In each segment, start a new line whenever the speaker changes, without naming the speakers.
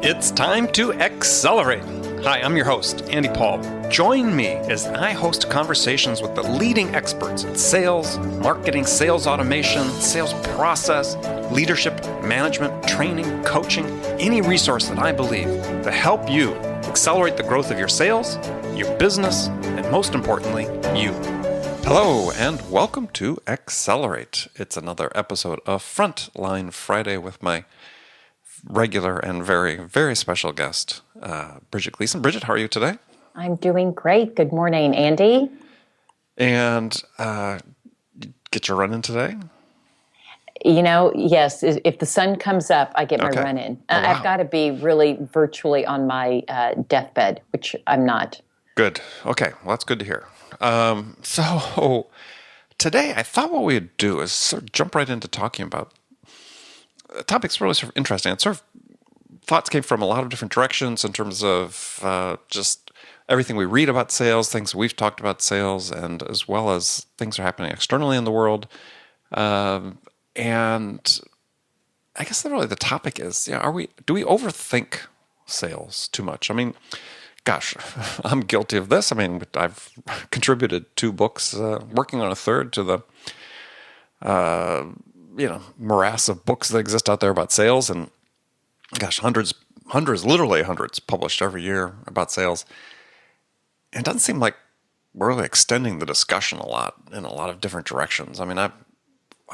It's time to accelerate. Hi, I'm your host, Andy Paul. Join me as I host conversations with the leading experts in sales, marketing, sales automation, sales process, leadership, management, training, coaching, any resource that I believe to help you accelerate the growth of your sales, your business, and most importantly, you. Hello, and welcome to Accelerate. It's another episode of Frontline Friday with my regular and very, very special guest, Bridget Gleason. Bridget, how are you today?
I'm doing great. Good morning, Andy.
And get your run in today?
You know, yes, if the sun comes up, I get my run in.
Oh, wow.
I've got to be really virtually on my deathbed, which I'm not.
Good. Okay. Well, that's good to hear. So today I thought what we'd do is sort of jump right into talking about the topic's really sort of interesting. It's sort of thoughts came from a lot of different directions in terms of just everything we read about sales, things we've talked about sales, and as well as things that are happening externally in the world. And I guess really the topic is, do we overthink sales too much? I mean, gosh, I'm guilty of this. I mean, I've contributed 2 books, working on a third to the morass of books that exist out there about sales, and gosh, hundreds, literally hundreds published every year about sales. And it doesn't seem like we're really extending the discussion a lot in a lot of different directions. I mean, I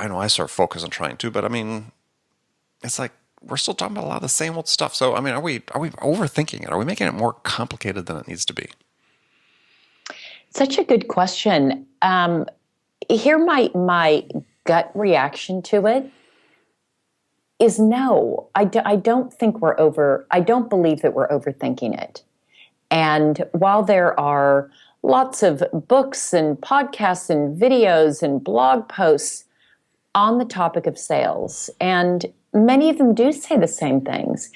know I sort of focus on trying to, but I mean, it's like we're still talking about a lot of the same old stuff. So, I mean, are we overthinking it? Are we making it more complicated than it needs to be?
Such a good question. Here, my gut reaction to it is no. I don't think I don't believe that we're overthinking it. And while there are lots of books and podcasts and videos and blog posts on the topic of sales, and many of them do say the same things,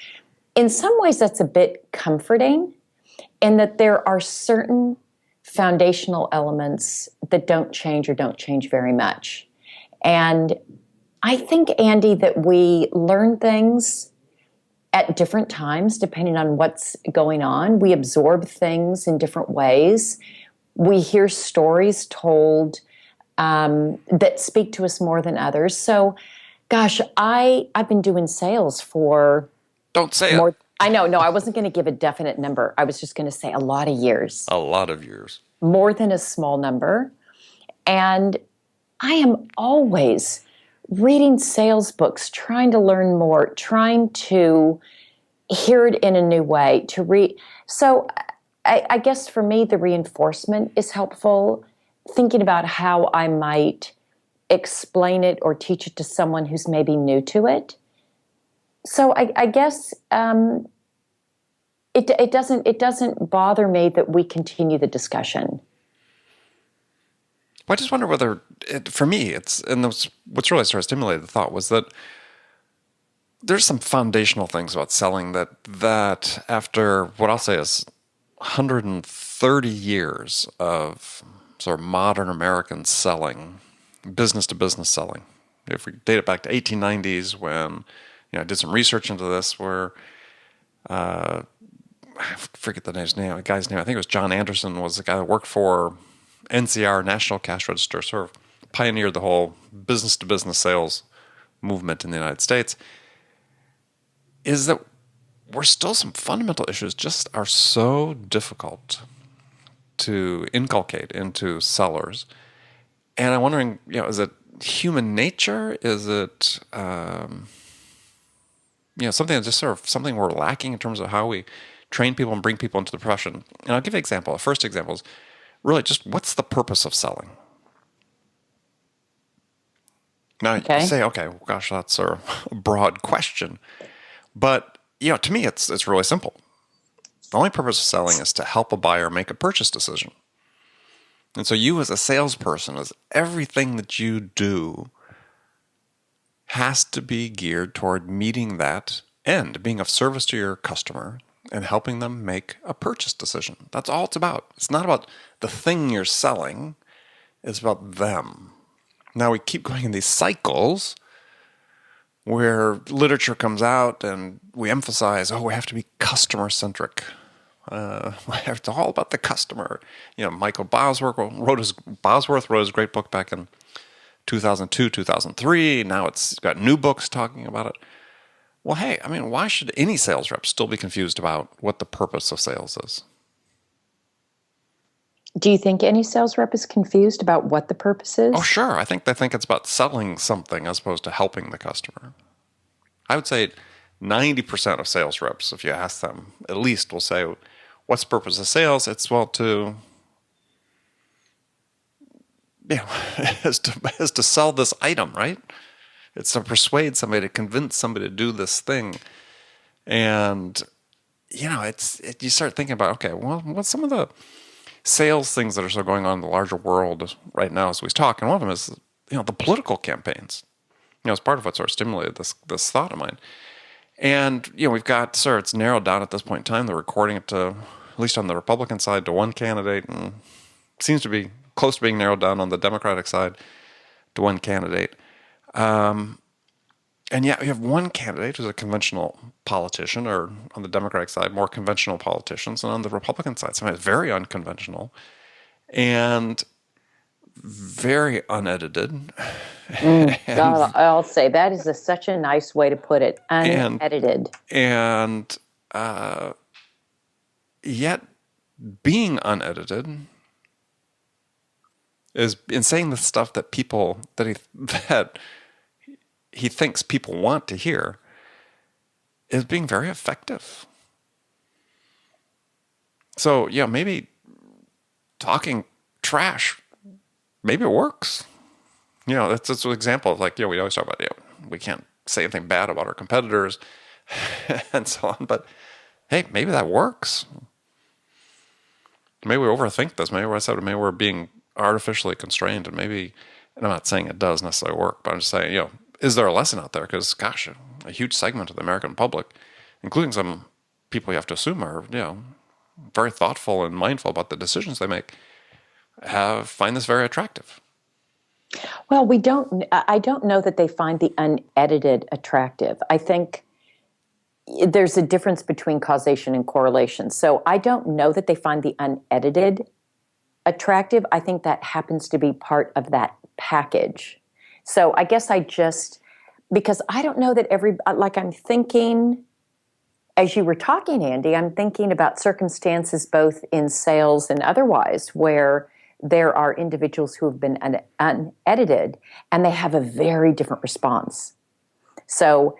in some ways that's a bit comforting in that there are certain foundational elements that don't change very much. And I think, Andy, that we learn things at different times depending on what's going on. We absorb things in different ways. We hear stories told that speak to us more than others. So, gosh, I've been doing sales for...
Don't say it.
I know. No, I wasn't going to give a definite number. I was just going to say a lot of years.
A lot of years.
More than a small number. And I am always reading sales books, trying to learn more, trying to hear it in a new way, to read. So I guess for me, the reinforcement is helpful, thinking about how I might explain it or teach it to someone who's maybe new to it. So I guess it doesn't bother me that we continue the discussion.
I just wonder whether, for me, what's really sort of stimulated the thought was that there's some foundational things about selling that after what I'll say is 130 years of sort of modern American selling, business-to-business selling. If we date it back to 1890s when I did some research into this where, I forget the guy's name, I think it was John Anderson was the guy that worked for NCR, National Cash Register, sort of pioneered the whole business-to-business sales movement in the United States, is that we're still some fundamental issues just are so difficult to inculcate into sellers. And I'm wondering, is it human nature? Is it, something that's just sort of something we're lacking in terms of how we train people and bring people into the profession? And I'll give you an example. The first example is really just what's the purpose of selling? Now, you say, okay, well, gosh, that's a broad question. But, to me, it's really simple. The only purpose of selling is to help a buyer make a purchase decision. And so you as a salesperson, as everything that you do has to be geared toward meeting that end, being of service to your customer and helping them make a purchase decision. That's all it's about. It's not about the thing you're selling. It's about them. Now we keep going in these cycles where literature comes out and we emphasize, oh, we have to be customer centric. It's all about the customer. Michael Bosworth wrote his great book back in 2002, 2003. Now it's got new books talking about it. Well, hey, I mean, why should any sales rep still be confused about what the purpose of sales is?
Do you think any sales rep is confused about what the purpose is?
Oh, sure. I think they think it's about selling something as opposed to helping the customer. I would say 90% of sales reps, if you ask them, at least will say, what's the purpose of sales? It's, well, is to sell this item, right? It's to persuade somebody, to convince somebody to do this thing. And, you start thinking about, okay, well, what's some of the sales things that are still going on in the larger world right now as we talk? And one of them is, the political campaigns. It's part of what sort of stimulated this thought of mine. And, we've got, it's narrowed down at this point in time. They're recording it to, at least on the Republican side, to one candidate, and it seems to be close to being narrowed down on the Democratic side to one candidate. And yet we have one candidate who's a conventional politician, or on the Democratic side, more conventional politicians, and on the Republican side, somebody very unconventional and very unedited.
God, I'll say that is such a nice way to put it, unedited.
And yet being unedited is in saying the stuff that he thinks people want to hear, is being very effective. So, maybe talking trash, maybe it works. That's an example of, like, we always talk about, we can't say anything bad about our competitors and so on. But, hey, maybe that works. Maybe we overthink this. Maybe we're being artificially constrained, and I'm not saying it does necessarily work, but I'm just saying, is there a lesson out there? Because, gosh, a huge segment of the American public, including some people you have to assume are, very thoughtful and mindful about the decisions they make, find this very attractive.
Well, I don't know that they find the unedited attractive. I think there's a difference between causation and correlation. So I don't know that they find the unedited attractive. I think that happens to be part of that package. So I guess because I don't know that I'm thinking, as you were talking, Andy, I'm thinking about circumstances both in sales and otherwise where there are individuals who have been unedited and they have a very different response. So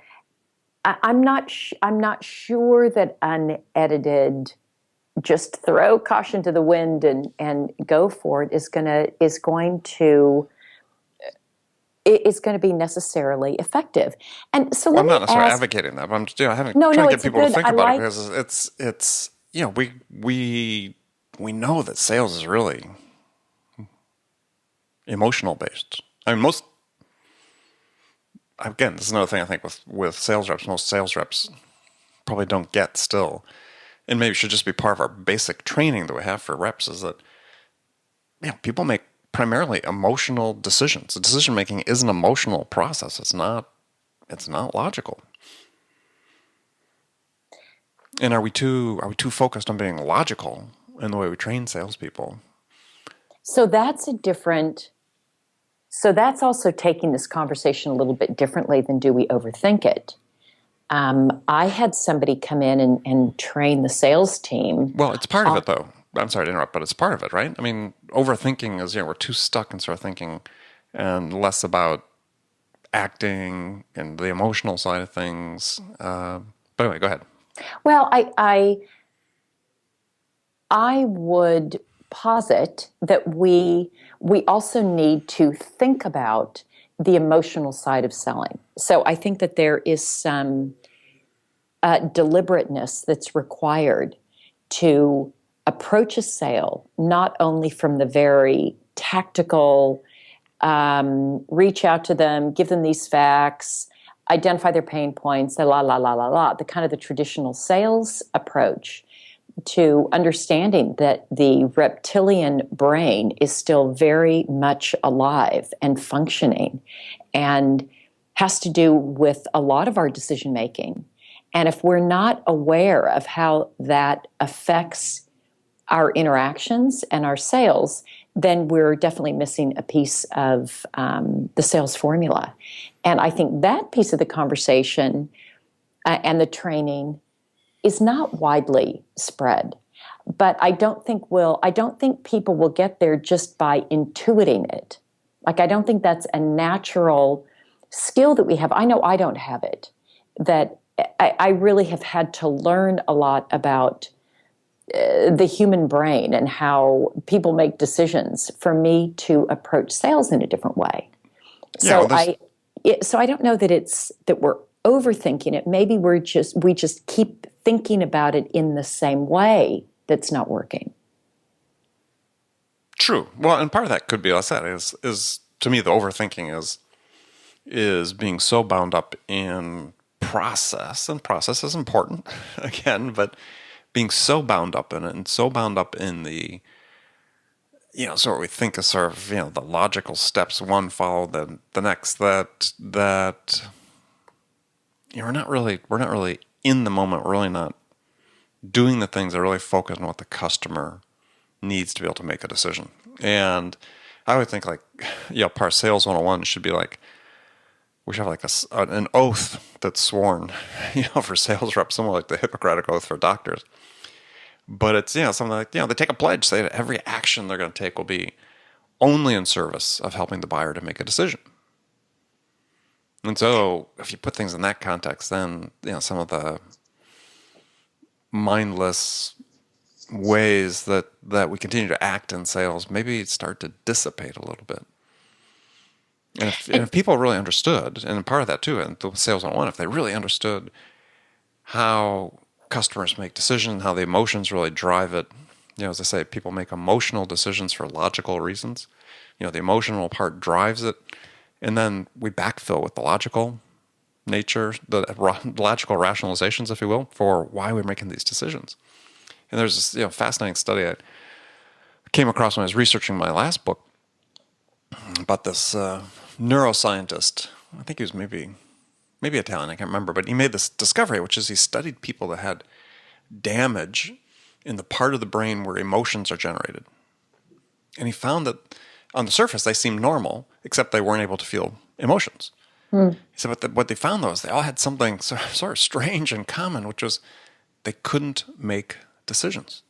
I'm not sure that unedited, just throw caution to the wind and go for it is going to be necessarily effective. And so
I'm not necessarily advocating that, but I'm just trying to get people to think about it, because it's we know that sales is really emotional based. I mean, this is another thing I think with sales reps. Most sales reps probably don't get still, and maybe it should just be part of our basic training that we have for reps, is that people make primarily emotional decisions. The decision making is an emotional process. It's not logical. And are we too focused on being logical in the way we train salespeople?
So that's also taking this conversation a little bit differently than do we overthink it. I had somebody come in and train the sales team.
Well, it's part of it, though. I'm sorry to interrupt, but it's part of it, right? I mean, overthinking is, we're too stuck in sort of thinking and less about acting and the emotional side of things. But anyway, go ahead.
Well, I would posit that we also need to think about the emotional side of selling. So I think that there is some deliberateness that's required to approach a sale, not only from the very tactical, reach out to them, give them these facts, identify their pain points, the kind of the traditional sales approach, to understanding that the reptilian brain is still very much alive and functioning, and has to do with a lot of our decision making. And if we're not aware of how that affects our interactions and our sales, then we're definitely missing a piece of the sales formula. And I think that piece of the conversation and the training is not widely spread. But I don't think people will get there just by intuiting it. Like, I don't think that's a natural skill that we have. I know I don't have it. That I really have had to learn a lot about the human brain and how people make decisions for me to approach sales in a different way.
Yeah,
So
well,
I don't know that it's that we're overthinking it. Maybe we just keep thinking about it in the same way that's not working.
true. Well, and part of that could be, like I said, is to me the overthinking is being so bound up in process, and process is important again, but being so bound up in it and so bound up in the, sort of we think is sort of, the logical steps, one follow the next, that we're not really in the moment. We're really not doing the things that really focus on what the customer needs to be able to make a decision. And I would think, like, part of sales 101 should be like, we should have like an oath that's sworn, for sales reps, somewhat like the Hippocratic Oath for doctors. But it's, something like, they take a pledge, say that every action they're going to take will be only in service of helping the buyer to make a decision. And so if you put things in that context, then, some of the mindless ways that we continue to act in sales maybe start to dissipate a little bit. And if people really understood, and part of that too, and the sales 101, if they really understood how customers make decisions, how the emotions really drive it, as I say, people make emotional decisions for logical reasons. The emotional part drives it, and then we backfill with the logical nature, the logical rationalizations, if you will, for why we're making these decisions. And there's this fascinating study I came across when I was researching my last book about this neuroscientist. I think he was maybe Italian, I can't remember, but he made this discovery, which is he studied people that had damage in the part of the brain where emotions are generated. And he found that on the surface they seemed normal, except they weren't able to feel emotions. He said, but what they found, though, is they all had something sort of strange in common, which was they couldn't make decisions.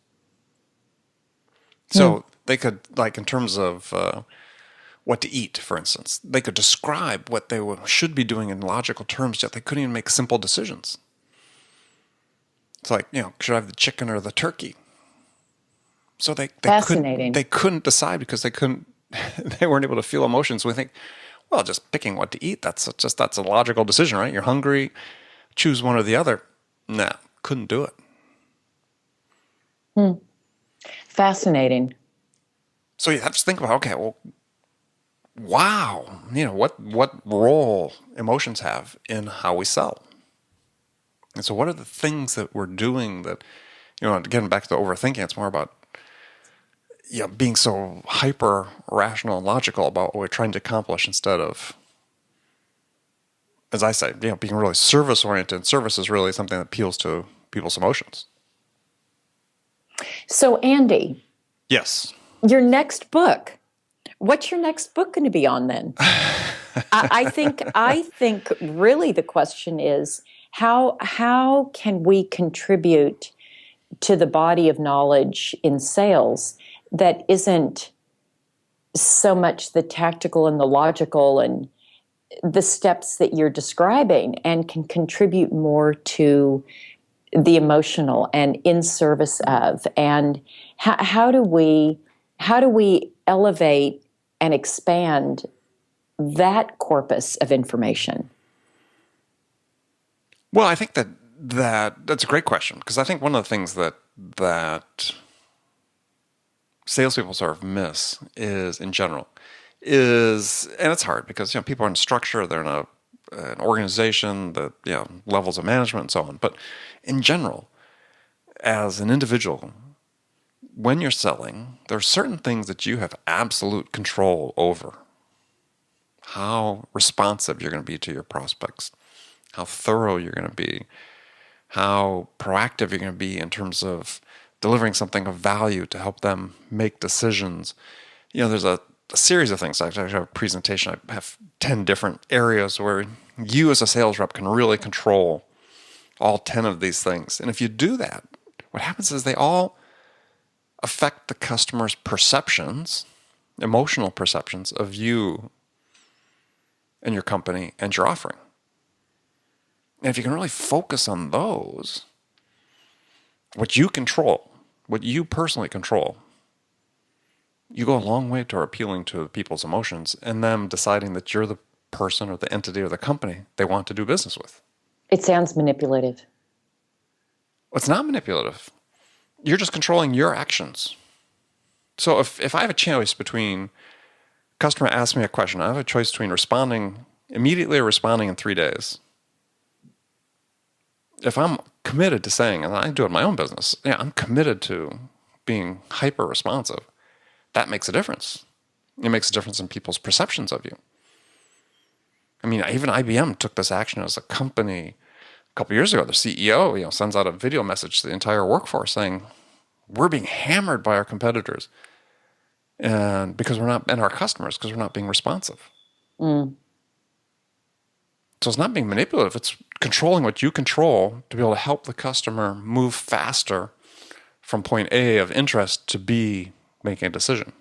So they could, like, in terms of what to eat, for instance, they could describe what they should be doing in logical terms, yet they couldn't even make simple decisions. It's like, should I have the chicken or the turkey? So they couldn't decide because they weren't able to feel emotions. We think, well, just picking what to eat, that's a logical decision, right? You're hungry, choose one or the other. Nah, couldn't do it.
Fascinating.
So you have to think about, okay, well, wow, what role emotions have in how we sell. And so what are the things that we're doing that, getting back to the overthinking, it's more about being so hyper rational and logical about what we're trying to accomplish instead of, as I say, being really service oriented. Service is really something that appeals to people's emotions.
So, Andy,
Yes.
your next book. What's your next book going to be on then? I think really the question is how can we contribute to the body of knowledge in sales that isn't so much the tactical and the logical and the steps that you're describing, and can contribute more to the emotional and in service of, and how do we elevate and expand that corpus of information?
Well, I think that's a great question, because I think one of the things that salespeople sort of miss is, in general, and it's hard because people are in structure, they're in an organization, the levels of management and so on. But in general, as an individual, when you're selling, there are certain things that you have absolute control over. how responsive you're going to be to your prospects, how thorough you're going to be, how proactive you're going to be in terms of delivering something of value to help them make decisions. There's a series of things. I actually have a presentation. I have 10 different areas where you as a sales rep can really control all 10 of these things. And if you do that, what happens is they all affect the customer's perceptions, emotional perceptions of you and your company and your offering. And if you can really focus on those, what you control, what you personally control, you go a long way toward appealing to people's emotions and them deciding that you're the person or the entity or the company they want to do business with.
It sounds manipulative.
It's not manipulative. You're just controlling your actions. So if I have a choice between, customer asks me a question, I have a choice between responding immediately or responding in 3 days. If I'm committed to saying, and I do it in my own business, I'm committed to being hyper responsive, that makes a difference. It makes a difference in people's perceptions of you. I mean, even IBM took this action as a company a couple years ago. The CEO, sends out a video message to the entire workforce saying, we're being hammered by our competitors and our customers, because we're not being responsive. So it's not being manipulative. It's controlling what you control to be able to help the customer move faster from point A of interest to B, making a decision.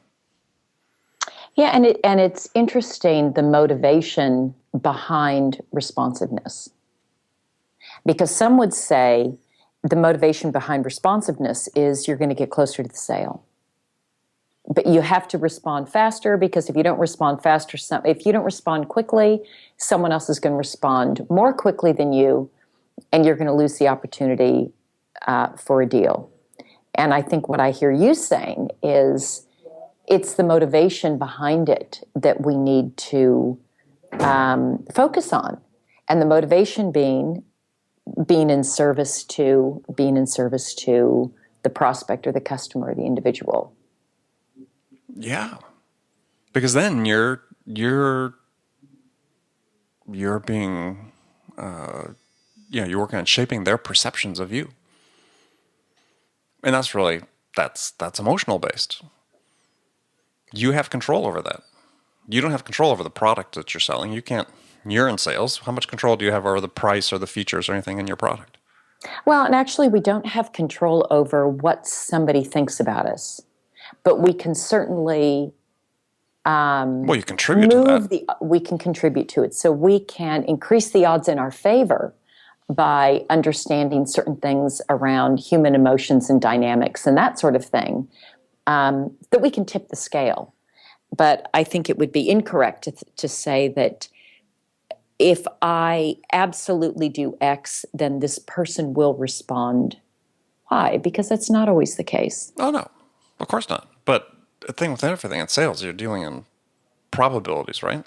Yeah, and it's interesting, the motivation behind responsiveness. Because some would say the motivation behind responsiveness is you're going to get closer to the sale. But you have to respond faster, because if you don't respond faster, if you don't respond quickly, someone else is going to respond more quickly than you, and you're going to lose the opportunity for a deal. And I think what I hear you saying is it's the motivation behind it that we need to focus on, and the motivation being in service to the prospect or the customer or the individual.
Yeah, because then you're being, you're working on shaping their perceptions of you, and that's emotional based. You have control over that. You don't have control over the product that you're selling. You're in sales. How much control do you have over the price or the features or anything in your product?
Well, and actually, we don't have control over what somebody thinks about us, but we can certainly
you contribute to that.
We can contribute to it. So we can increase the odds in our favor by understanding certain things around human emotions and dynamics and that sort of thing, that we can tip the scale. But I think it would be incorrect to say that if I absolutely do X, then this person will respond Y, because that's not always the case.
Oh, no, of course not. But the thing with everything in sales, you're dealing in probabilities, right?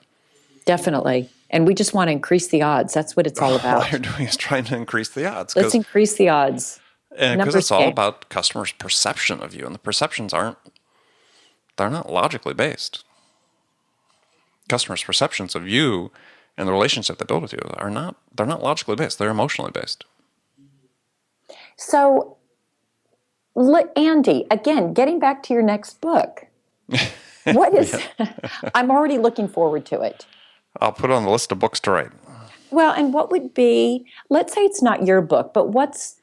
Definitely. And we just want to increase the odds. That's what it's all about.
All you're doing is trying to increase the odds.
Let's increase the odds.
And because it's all about customers' perception of you, and the perceptions they're not logically based. Customers' perceptions of you and the relationship they build with you they're not logically based. They're emotionally based.
So, Andy, again, getting back to your next book, what is, I'm already looking forward to it.
I'll put it on the list of books to write.
Well, and what would be, let's say it's not your book, but what's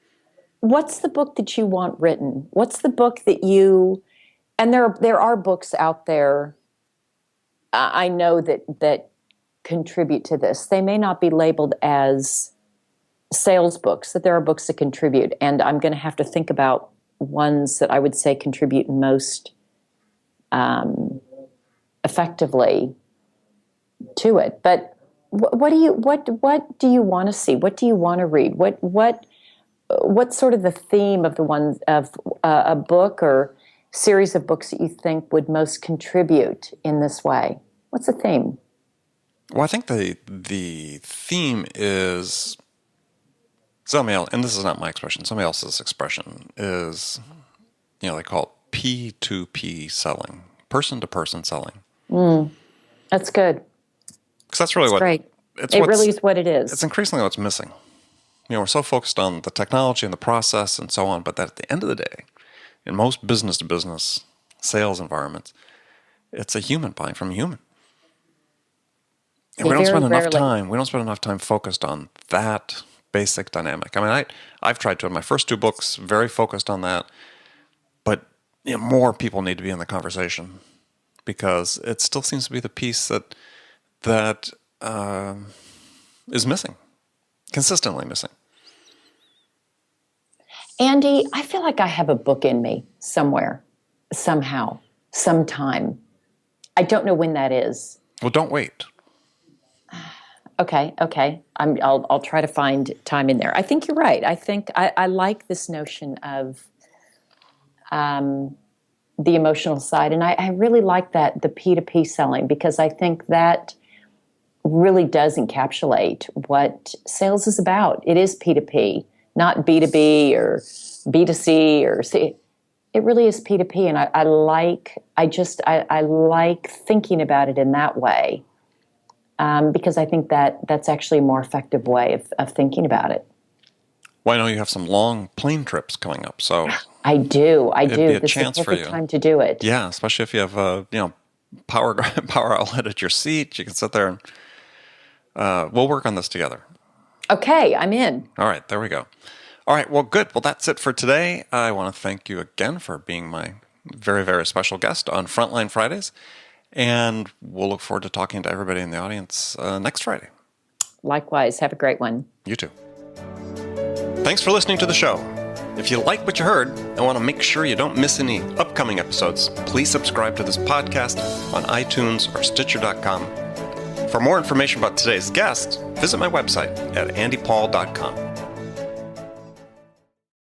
the book that you want written? What's the book that you, and there are books out there, I know that contribute to this. They may not be labeled as sales books, that there are books that contribute, and I'm going to have to think about ones that I would say contribute most effectively to it. But what do you want to see? What do you want to read? What's sort of the theme of a book or series of books that you think would most contribute in this way? What's the theme?
Well, I think the theme is somebody else, and this is not my expression, somebody else's expression is, they call it P2P selling, person to person selling.
That's good.
Because that's really
It's
what
great.
it's
It
what's,
really is what it is.
it's increasingly what's missing. We're so focused on the technology and the process and so on, but that at the end of the day, in most business to business sales environments, it's a human buying from a human. And we don't spend enough time focused on that basic dynamic. I mean, I've tried to in my first 2 books, very focused on that, but more people need to be in the conversation because it still seems to be the piece that is missing, consistently missing.
Andy, I feel like I have a book in me somewhere, somehow, sometime. I don't know when that is.
Well, don't wait.
Okay. I'll try to find time in there. I think you're right. I think I like this notion of the emotional side, and I really like that, the P2P selling, because I think that really does encapsulate what sales is about. It is P2P, not B2B or B2C or C. It really is P2P, and I like thinking about it in that way. Because I think that's actually a more effective way of thinking about it.
Well, I know you have some long plane trips coming up, so
I do.
it'd be a
This
chance
is the
for
perfect
you.
time to do it.
Yeah, especially if you have a power outlet at your seat. You can sit there and we'll work on this together.
Okay, I'm in.
All right, there we go. All right, well, good. Well, that's it for today. I want to thank you again for being my very, very special guest on Frontline Fridays. And we'll look forward to talking to everybody in the audience next Friday.
Likewise. Have a great one.
You too. Thanks for listening to the show. If you like what you heard and want to make sure you don't miss any upcoming episodes, please subscribe to this podcast on iTunes or Stitcher.com. For more information about today's guest, visit my website at andypaul.com.